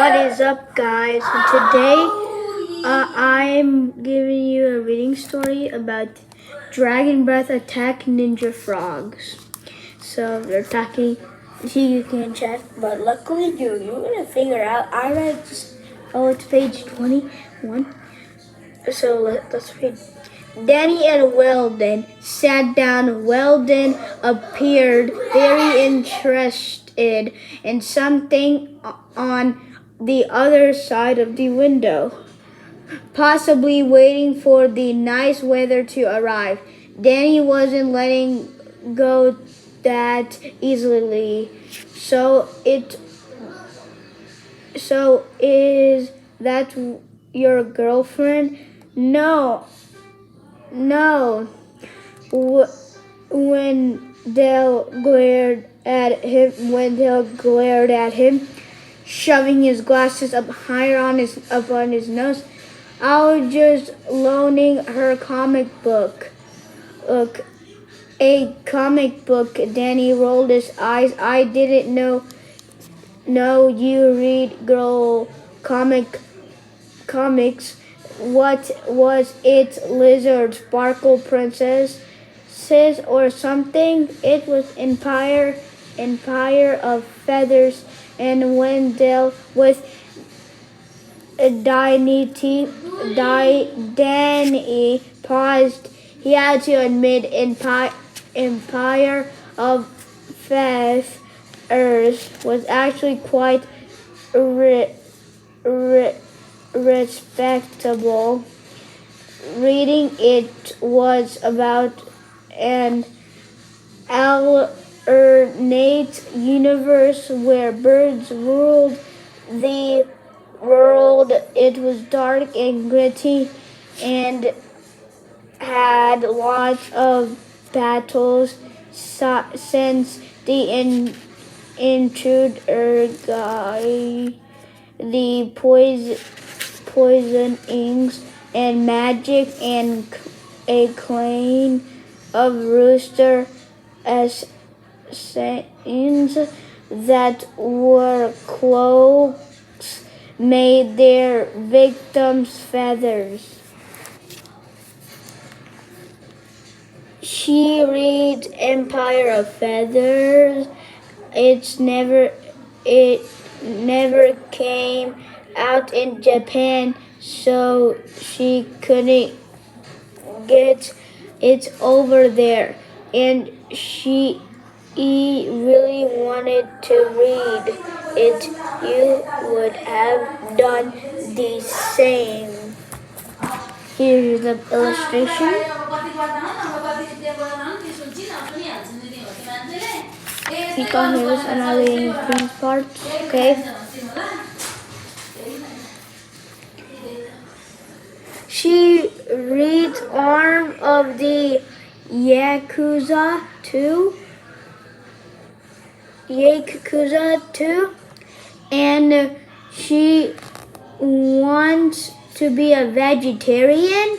What is up, guys? And today I'm giving you a reading story about dragon breath attack ninja frogs. So they're attacking. See, you can chat, but luckily you're gonna figure out. I read. Oh, it's page 21. So let's read. Danny and Weldon sat down. Weldon appeared very interested in something on the other side of the window, possibly waiting for the nice weather to arrive. Danny wasn't letting go that easily. So is that your girlfriend? No. Wendell glared at him, shoving his glasses up higher on his nose. I was just loaning her comic book. Look, a comic book. Danny rolled his eyes. I didn't know you read girl comics. What was it? Lizard, Sparkle Princess, or something? It was Empire of Feathers, and Wendell with Danny paused. He had to admit Empire of Feathers was actually quite respectable. Reading it was about an alternate universe where birds ruled the world. It was dark and gritty and had lots of battles since the intruder guy. The poisonings and magic and a clan of rooster assassins that wore cloaks made their victims feathers. She reads Empire of Feathers. It never came out in Japan, so she couldn't get it over there, and she really wanted to read it. You would have done the same. Here's the illustration. You can't hear this, and I'm reading these parts. Okay. She reads Arm of the Yakuza 2, and she wants to be a vegetarian.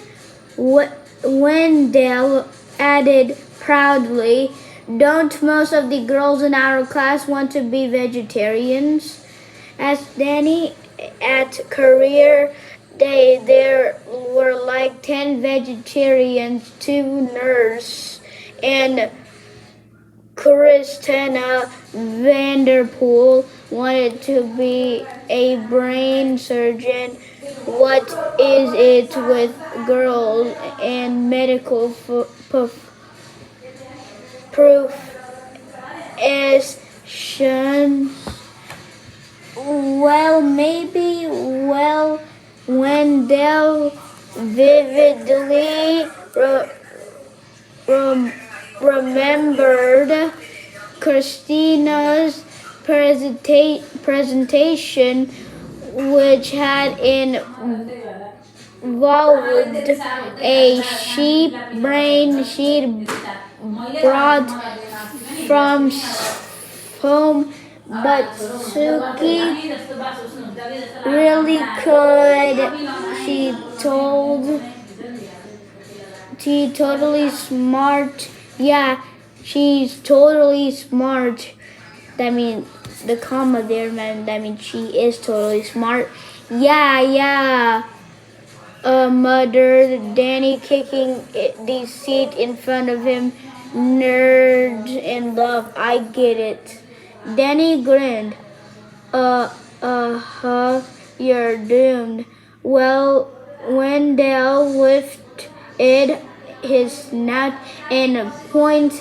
Wendell added proudly, don't most of the girls in our class want to be vegetarians? Asked Danny. At career day, there were like 10 vegetarians, 2 nurses, and Christina Vanderpool wanted to be a brain surgeon. What is it with girls and medical professions? Well, maybe. Wendell vividly remembered Christina's presentation, which had involved a sheep brain she'd brought from home, but Suki really could. She's totally smart. Yeah, she's totally smart. That means the comma there, man. That means she is totally smart. Yeah. Muttered Danny, kicking the seat in front of him. Nerd in love, I get it. Danny grinned. You're doomed. Well, when Dale lifted his snout and point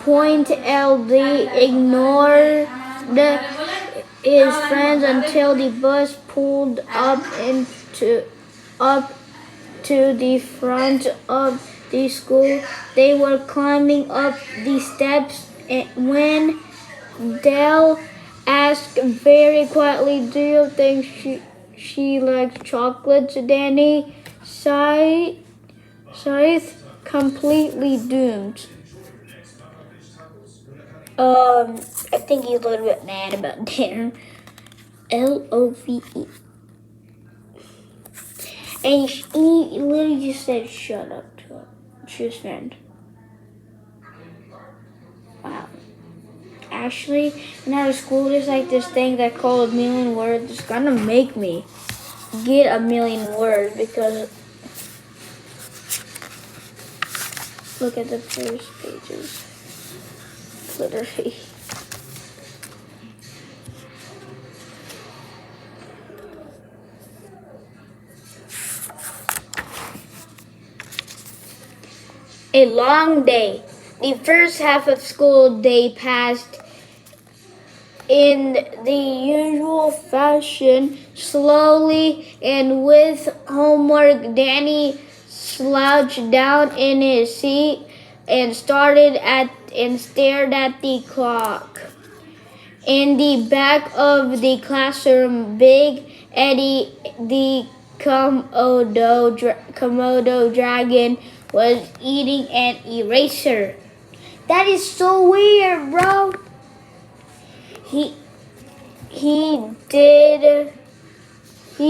LD ignored his friends until the bus pulled up to the front of the school. They were climbing up the steps when Dale asked very quietly, "Do you think she likes chocolates?" Danny sighed, completely doomed. I think he's a little bit mad about dinner. LOVE. And he literally just said, "Shut up" to his friend. Wow. Actually, in our school, there's like this thing that called a million words. It's gonna make me get a million words because look at the first pages. Literally. A long day. The first half of school day passed in the usual fashion, slowly and with homework. Danny slouched down in his seat and stared at the clock. In the back of the classroom, Big Eddie, the Komodo dragon, was eating an eraser. That is so weird, bro. He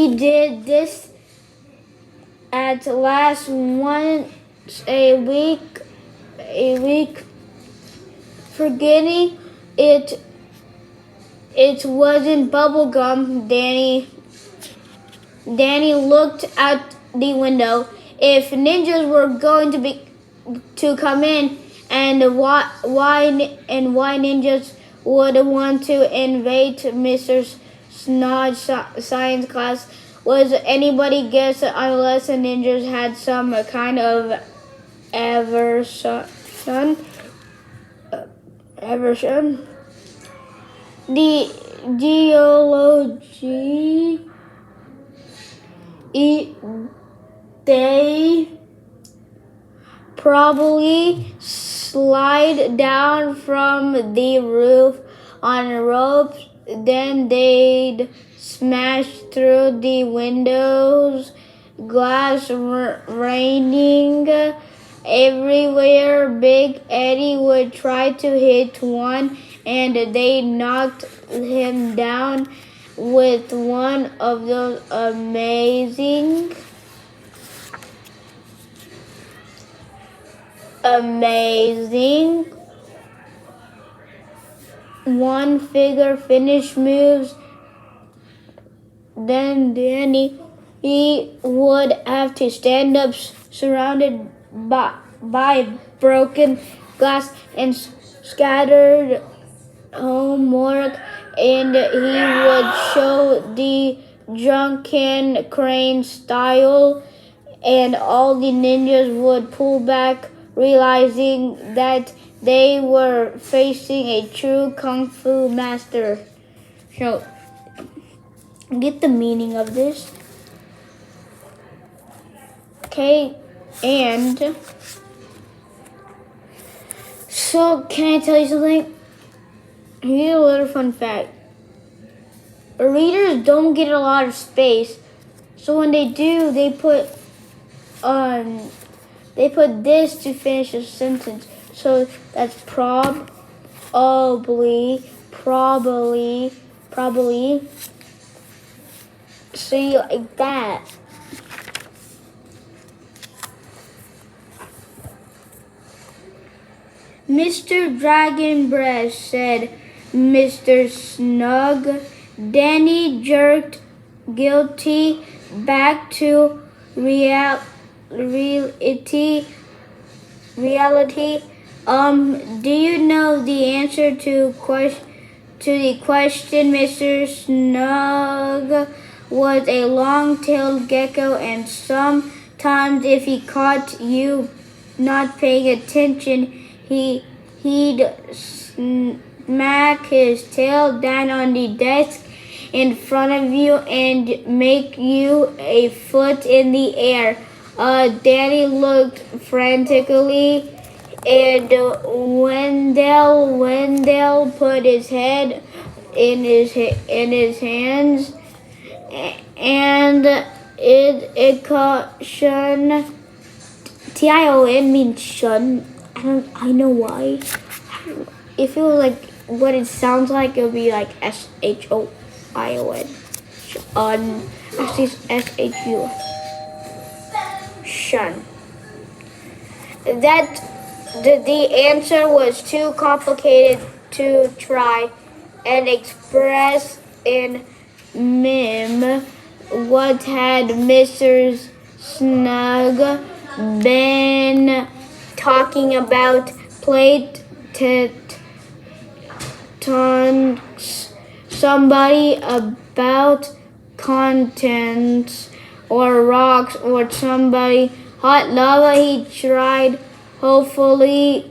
did this at last once a week, forgetting it wasn't bubblegum. Danny looked out the window. If ninjas were going to come in, and why ninjas would want to invade Mr. Snod's science class was anybody guess, unless the ninjas had some kind of aversion. The geology they probably slide down from the roof on ropes, then they'd smash through the windows, glass raining everywhere. Big Eddie would try to hit one, and they knocked him down with one of those amazing one-figure finish moves. Then he would have to stand up surrounded by broken glass and scattered homework, and he would show the drunken crane style, and all the ninjas would pull back, realizing that they were facing a true kung fu master. So, get the meaning of this. Okay, and so can I tell you something? Here's a little fun fact. Readers don't get a lot of space, so when they do, they put this to finish a sentence. So that's probably. See, like that. Mr. Dragonbreath said, Mr. Snug. Danny jerked guilty back to reality. Do you know the answer to the question? Mr. Snug was a long-tailed gecko, and sometimes if he caught you not paying attention, he'd smack his tail down on the desk in front of you and make you a foot in the air. Danny looked frantically, and Wendell put his head in his hands, and it caught Shun. Tion means shun. I know why. If it was like what it sounds like, it would be like SHOION. Actually, SHU. Shun. That the answer was too complicated to try and express in meme. What had Mr. Snug been talking about? Plate tectonics, somebody about contents or rocks, or somebody hot lava. He tried. Hopefully,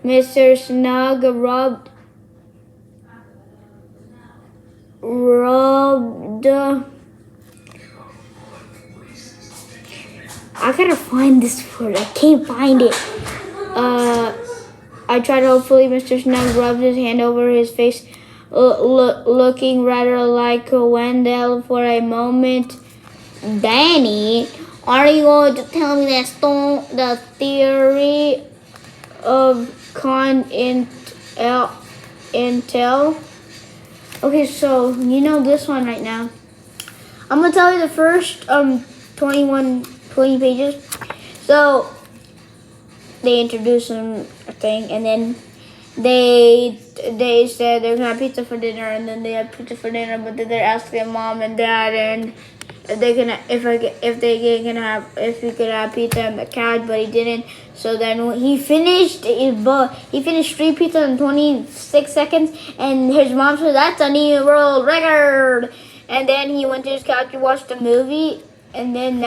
Mr. Snug rubbed. I gotta find this word. I can't find it. I tried. Hopefully, Mr. Snug rubbed his hand over his face, looking rather like Wendell for a moment. Danny, are you going to tell me the theory of intel? Okay, so you know this one right now. I'm gonna tell you the first 20 pages. So they introduced a thing, and then they said they're gonna have pizza for dinner, and then they have pizza for dinner, but then they're asking mom and dad and if we could have pizza on the couch, but he didn't. So then he finished 3 pizzas in 26 seconds, and his mom said that's a new world record. And then he went to his couch and watched a movie, and then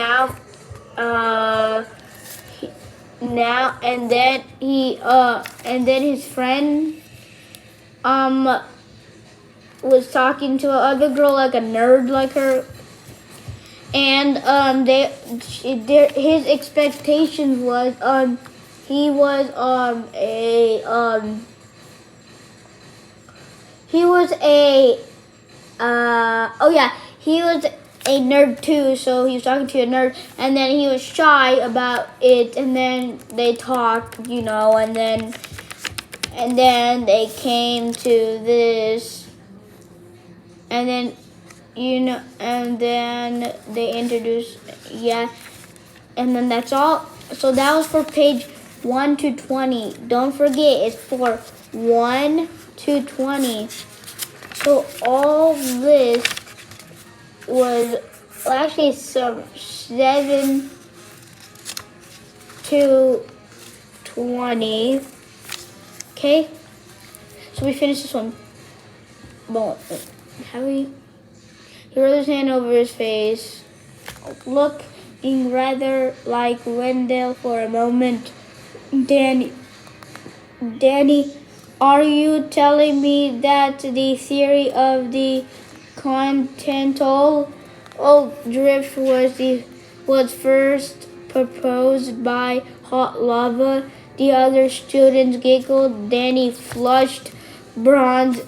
his friend was talking to another girl, like a nerd like her, and his expectations was he was a nerd too, so he was talking to a nerd, and then he was shy about it, and then they talked, and then they came to this, and then and then they introduced, and then that's all. So that was for page 1 to 20. Don't forget, it's for 1 to 20. So all this was actually some 7 to 20. Okay, so we finished this one. But he rolled his hand over his face, looking rather like Wendell for a moment. Danny, are you telling me that the theory of the continental drift was first proposed by hot lava? The other students giggled. Danny flushed bronze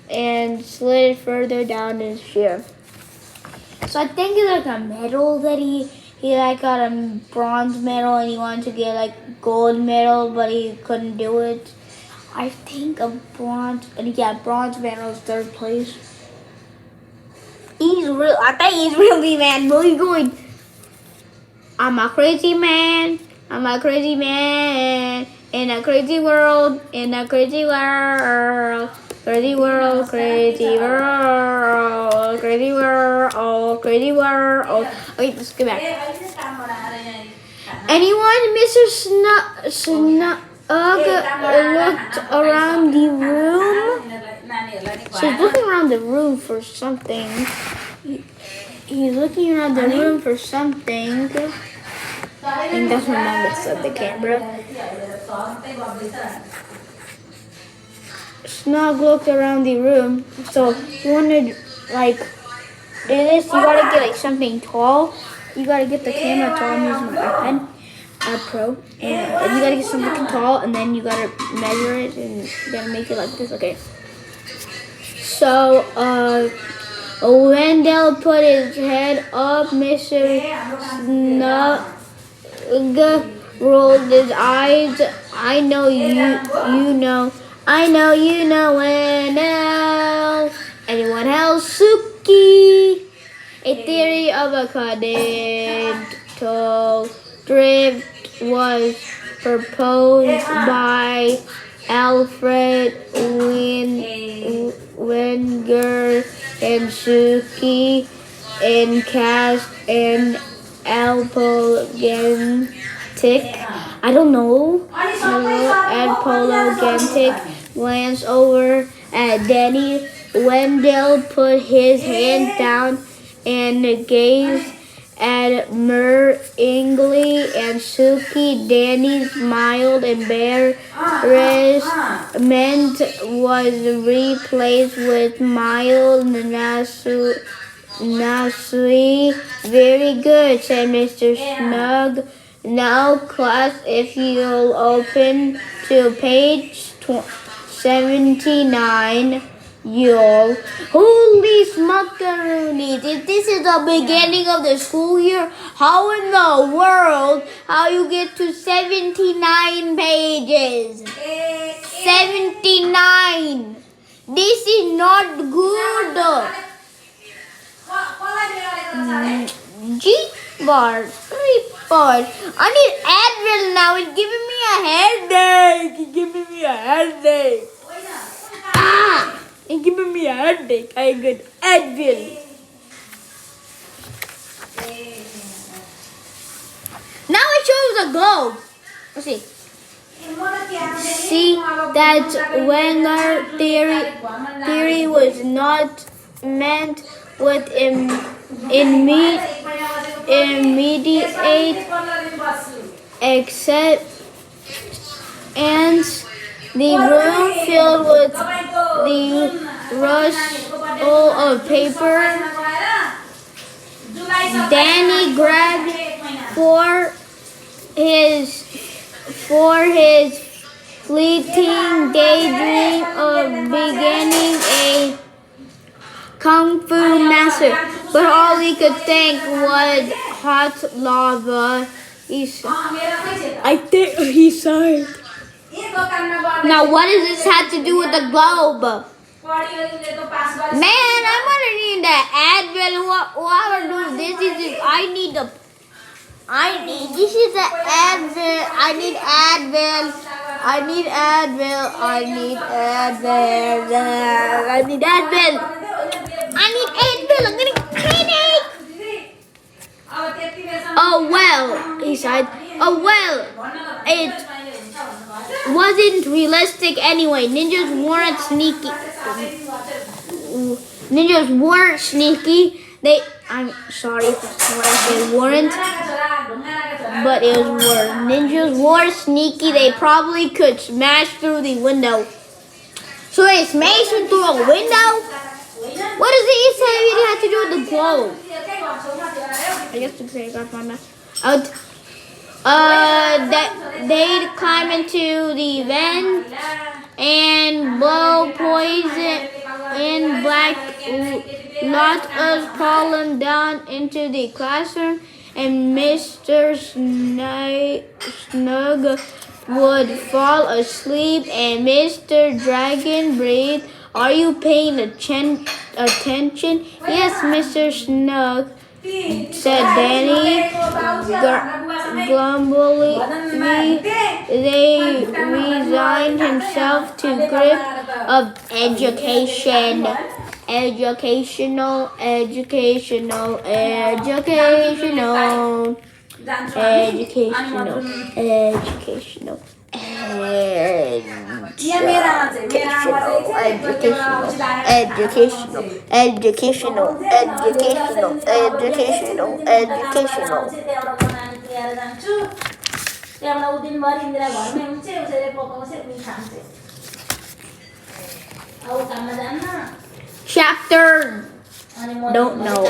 and slid further down his chair. So I think it's like a medal that he like got a bronze medal, and he wanted to get like gold medal, but he couldn't do it. I think bronze medal is 3rd place. I think he's really mad. Where are you going? I'm a crazy man, In a crazy world, in a crazy world, crazy world, crazy world, crazy world, crazy world. Okay, let's go back. Anyone, Mr. Snug looked around the room. So he's looking around the room for something. He's looking around the room for something. And that's when Mom messed up the camera. Snug looked around the room. So he wanted, like, do this. You gotta get like something tall. You gotta get the camera tall. I'm using my iPad Pro. And you gotta get something tall. And then you gotta measure it. And you gotta make it like this. Okay. So, Wendell put his head up. Mr. Snug rolled his eyes. I know you know. I know you know Wendell. Anyone else? Suki. A theory of a continental drift was proposed by Alfred Wenger and Suki and cast an apologetic. I don't know. Apologetic glance over at Danny. Wendell put his hand down and gazed admiringly at Suki. Danny's mild embarrassment was replaced with mild nasui. Very good, said Mr. Snug. Now, class, if you'll open to page 79, you'll... Holy smuckaroonies! If this is the beginning of the school year, how in the world, how you get to 79 pages? 79! This is not good! G-bar, 3-bar. I need Advil now. It's giving me a headache. It's giving me a headache. It's giving me a headache. I got Advil. Now it shows the globe. Let's see. See that Wenger theory was not meant with immediate except and the room filled with the rustle of paper. Danny grabbed for his fleeting daydream of beginning a Kung Fu master, but all he could think was hot lava. I think he sighed. Now, what does this have to do with the globe? Man, I'm gonna need the Advil. What I do? This is just, this is the Advil. I need Advil. I need Advil. I need Advil. I need Advil. I need Advil. I'm getting headache. Oh well, he said. Oh well, it wasn't realistic anyway. Ninjas weren't sneaky. I'm sorry if what I said weren't, but it was were. Ninjas were sneaky. They probably could smash through the window. So they smashed through a window? What does he say it had to do with the globe? I guess to say I got my mouth out. That they'd climb into the vent and blow poison in black lot of pollen down into the classroom, and Mr. Snug would fall asleep. And Mr. Dragonbreath, are you paying attention? Yes, Mr. Snug. said Danny glumly. They resigned himself to grip of education. Educational. Educational. Educational. Educational. Educational. Chapter don't know.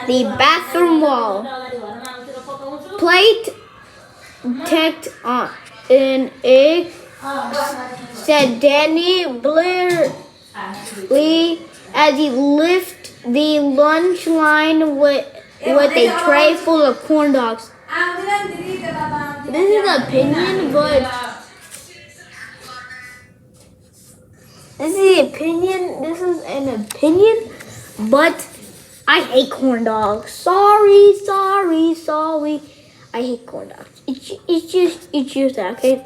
The bathroom wall. Plate tacked on an egg, said Danny blearily as he lifted the lunch line with a tray full of corn dogs. This is an opinion, but this is an opinion, but I hate corn dogs. Sorry. I hate corn dogs. It's just that, okay?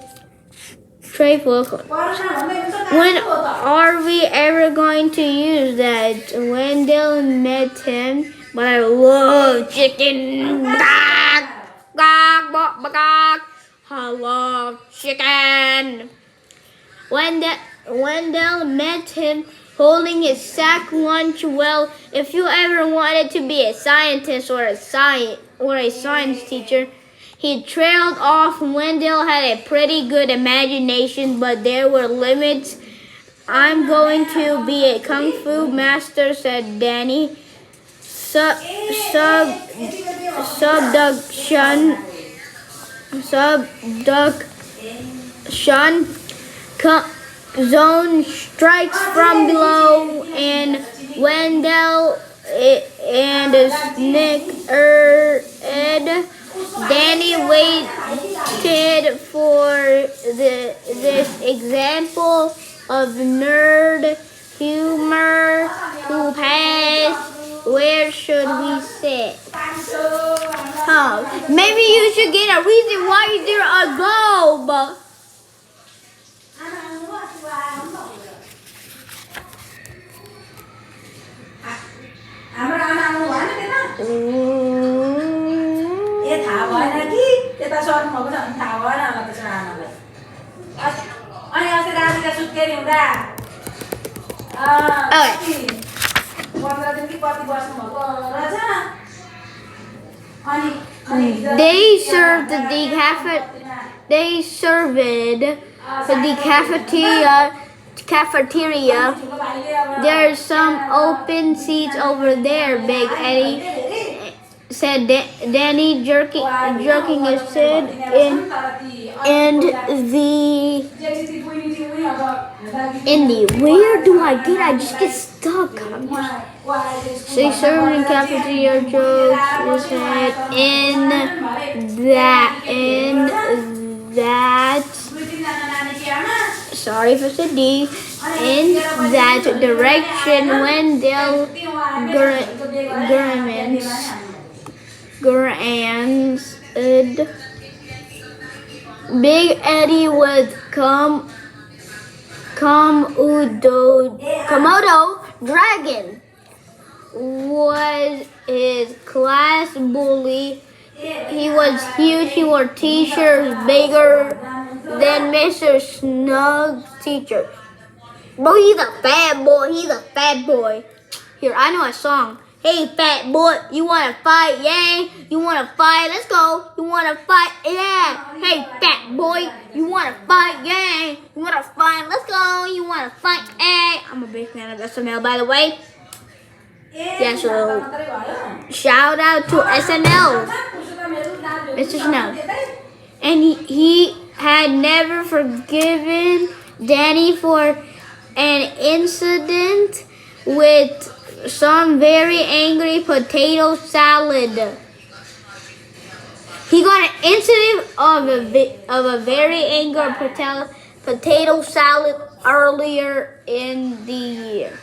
Tray full of corn. When are we ever going to use that? Wendell met him, but I love chicken. I love chicken. Wendell met him holding his sack lunch. Well, if you ever wanted to be a scientist or a science teacher, he trailed off. Wendell had a pretty good imagination, but there were limits. I'm going to be a kung fu master, said Danny. Subduction. Zone strikes from below, and Wendell and snickered. Danny waited for this example of nerd humor to pass. Where should we sit? Maybe you should get a reason why is there a globe. They served the cafeteria. There's some open seats over there, Big Eddie, said Danny, jerking his head in the where do I get? I just get stuck. They served in cafeteria, jokes his head in that. Sorry if I said D. In that direction, Wendell glanced. Big Eddie with Komodo dragon was his class bully. He was huge. He wore t-shirts bigger than Mr. Snug's teacher. Bro, he's a fat boy. Here, I know a song. Hey, fat boy, you wanna fight? Yeah, you wanna fight? Let's go. You wanna fight? Yeah. Hey, fat boy, you wanna fight? Yeah, you wanna fight? Let's go. You wanna fight? Yeah. I'm a big fan of SNL, by the way. Yeah, so shout out to SNL, Mr. Snow. And he had never forgiven Danny for an incident with some very angry potato salad. He got an incident of a very angry potato salad earlier in the year.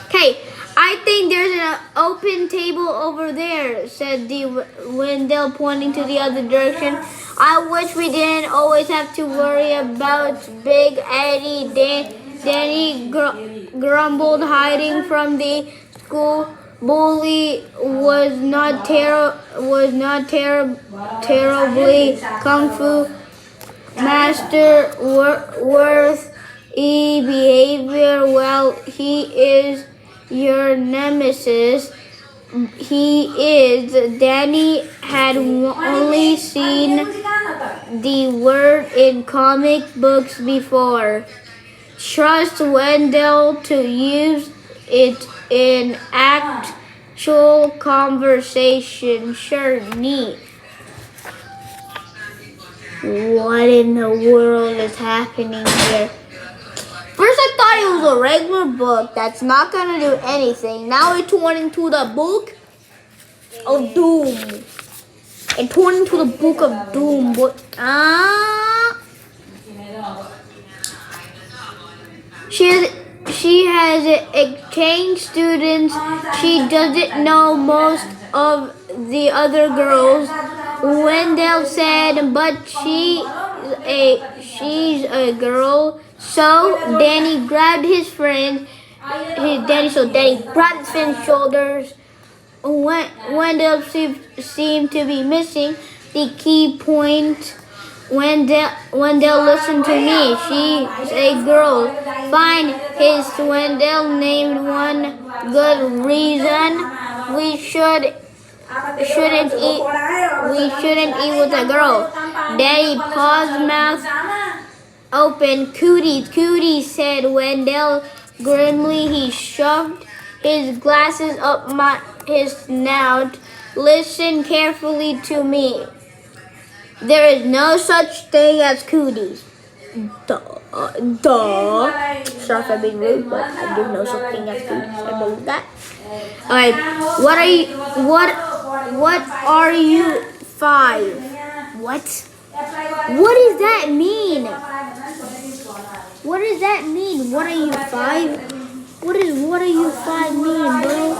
Okay, I think there's an open table over there, said Wendell, pointing to the other direction. I wish we didn't always have to worry about Big Eddie. Danny grumbled, hiding from the school bully. Was not terribly kung fu master worth behavior. Well, he is your nemesis. He is. Danny had only seen the word in comic books before. Trust Wendell to use it in actual conversation. Sure, neat. What in the world is happening here? First I thought it was a regular book that's not gonna do anything. Now it turned into the book of doom. It turned into the book of doom. She has exchange students. She doesn't know most of the other girls. Wendell said, but she's a girl. So Danny grabbed his friend. Danny grabbed his friend's shoulders. Wendell seemed to be missing the key point. Wendell, listen to me. She's a girl. Fine, his Wendell named one good reason we shouldn't eat with a girl. Daddy paused, mouth open. Cooties, said Wendell grimly. He shoved his glasses up his snout. Listen carefully to me. There is no such thing as cooties. Sorry for being rude, but I do know something as cooties. I believe that. Alright, what are you 5? What? What does that mean? What does that mean? What are you 5? What are you 5 mean, bro?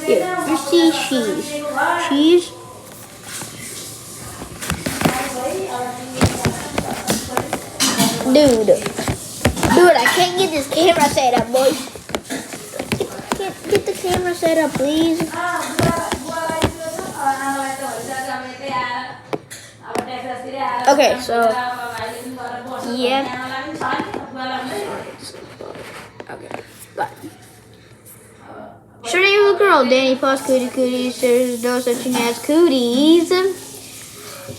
Here, you see cheese. Dude, I can't get this camera set up, boys. Get the camera set up, please. Okay, so yeah. Okay, but sure name of the girl, Danny paused. Cooties. There's no such thing as cooties.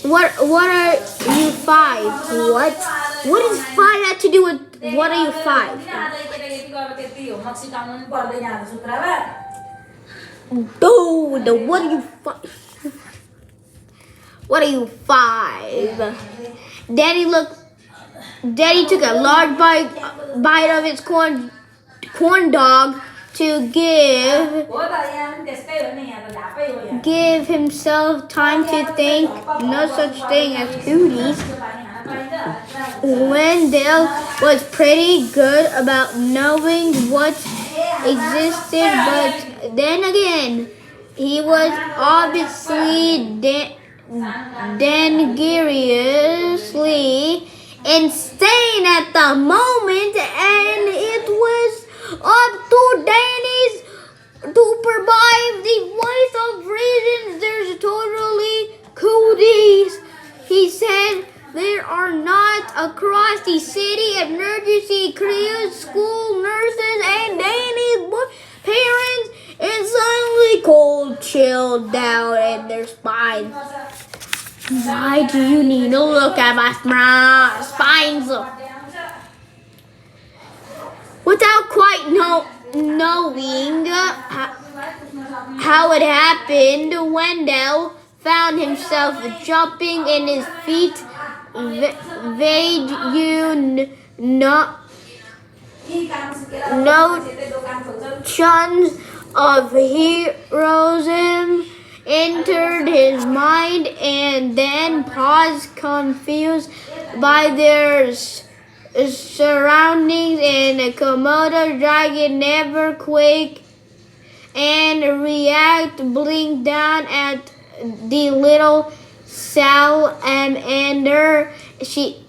What are you 5? What? What does 5 have to do with what are you 5? Dude, what are you 5? What are you 5? Daddy took a large bite of his corn dog to give himself time to think. No such thing as cooties. Wendell was pretty good about knowing what existed, but then again, he was obviously dangerously insane at the moment, and it was up to Danny's to provide the voice of reason. There's totally cooties, he said. There are not across the city emergency crews, school nurses, and Danny's parents, and suddenly cold chilled down in their spines. Why do you need to look at my spines? Without quite knowing how it happened, Wendell found himself jumping in his feet. Notions of heroism entered his mind, and then paused, confused by their surroundings. And a Komodo dragon never quaked and react blink down at the little salamander. She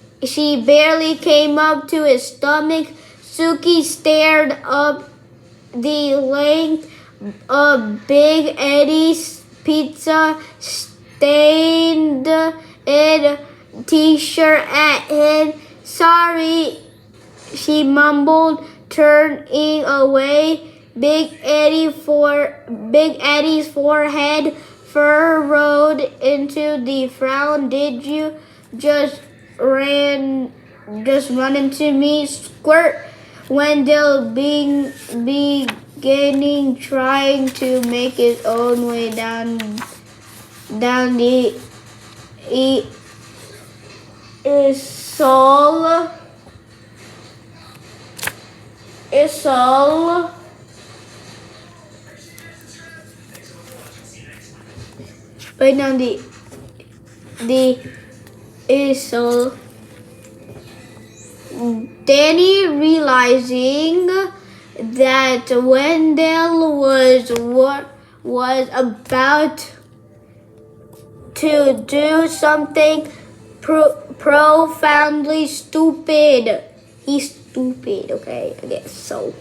barely came up to his stomach. Suki stared up the length of Big Eddie's pizza stained in t-shirt at him. Sorry, she mumbled, turning away. Big Eddie's forehead furrowed into the frown. Did you just run into me? Squirt. Wendell beginning trying to make his own way down the Isol. Right now the Isol. Danny, realizing that Wendell was about to do something profoundly stupid. He's stupid, okay? I guess so.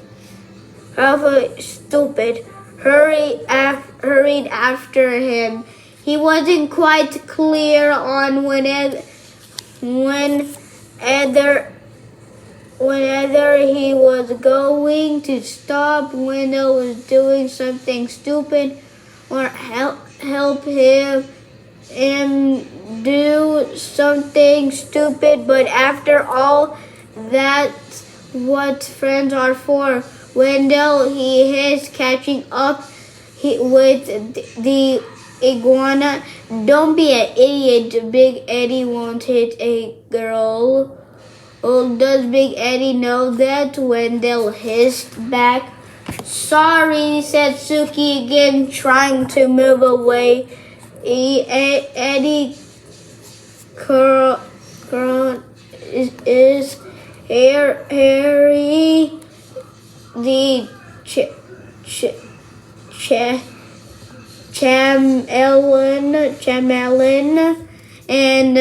However, stupid. Hurried after him. He wasn't quite clear on whether he was going to stop Wendell was doing something stupid or help him do something stupid. But after all, that's what friends are for. Wendell, he is catching up with the iguana. Don't be an idiot. Big Eddie won't hit a girl. Oh, does Big Eddie know that? Wendell hissed back. Sorry, said Suki again, trying to move away. Eddie curl is Harry the Chamelin, and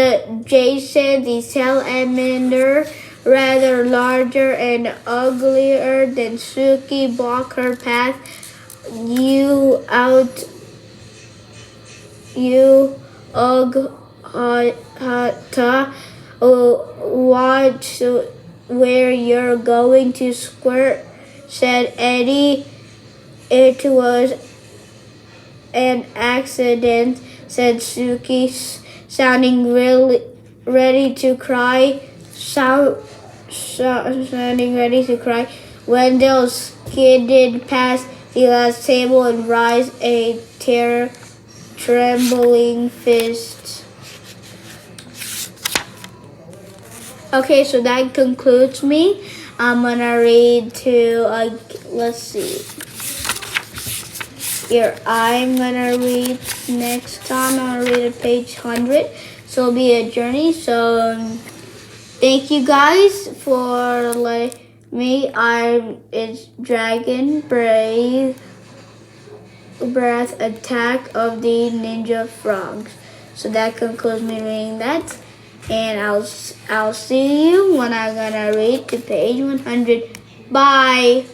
Jason the salamander, rather larger and uglier than Suki, block her path. You watch where you're going to, Squirt, said Eddie. It was an accident, said Suki, sounding really ready to cry. Sounding ready to cry. Wendell skidded past the last table and raised a trembling fist. Okay, so that concludes me. I'm gonna read to, let's see. Here, I'm gonna read next time. I'm gonna read at page 100. So it'll be a journey. So thank you guys for letting me. It's dragonbreath attack of the ninja frogs. So that concludes me reading that. And I'll see you when I'm gonna read to page 100. Bye.